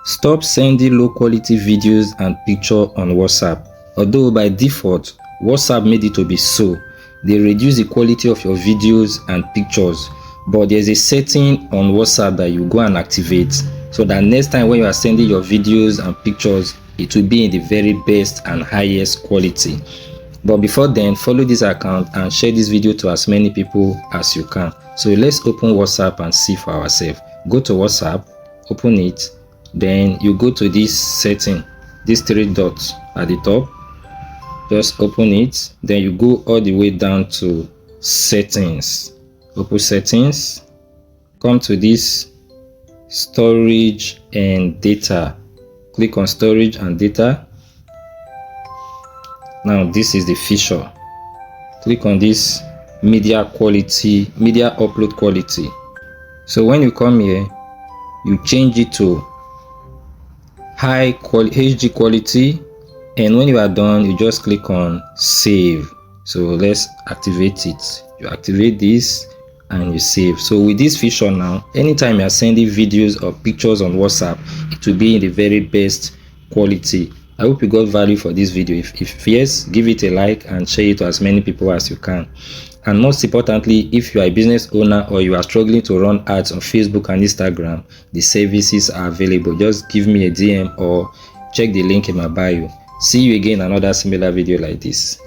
Stop sending low quality videos and pictures on WhatsApp. Although by default, WhatsApp made it to be so. They reduce the quality of your videos and pictures, but there's a setting on WhatsApp that you go and activate so that next time when you are sending your videos and pictures, it will be in the very best and highest quality. But before then, follow this account and share this video to as many people as you can. So let's open WhatsApp and see for ourselves. Go to WhatsApp, open it, then you go to this setting, these three dots at the top. Just open it, then you go all the way down to settings. Open settings, come to this storage and data. Click on storage and data. Now this is the feature. Click on this media quality, media upload quality. So when you come here, you change it to high quality HD quality, and when you are done, you just click on save. So let's activate it. You activate this and you save. So with this feature now, anytime you are sending videos or pictures on WhatsApp, it will be in the very best quality. I hope you got value for this video. If yes, give it a like and share it to as many people as you can. And most importantly, if you are a business owner or you are struggling to run ads on Facebook and Instagram, the services are available. Just give me a DM or check the link in my bio. See you again in another similar video like this.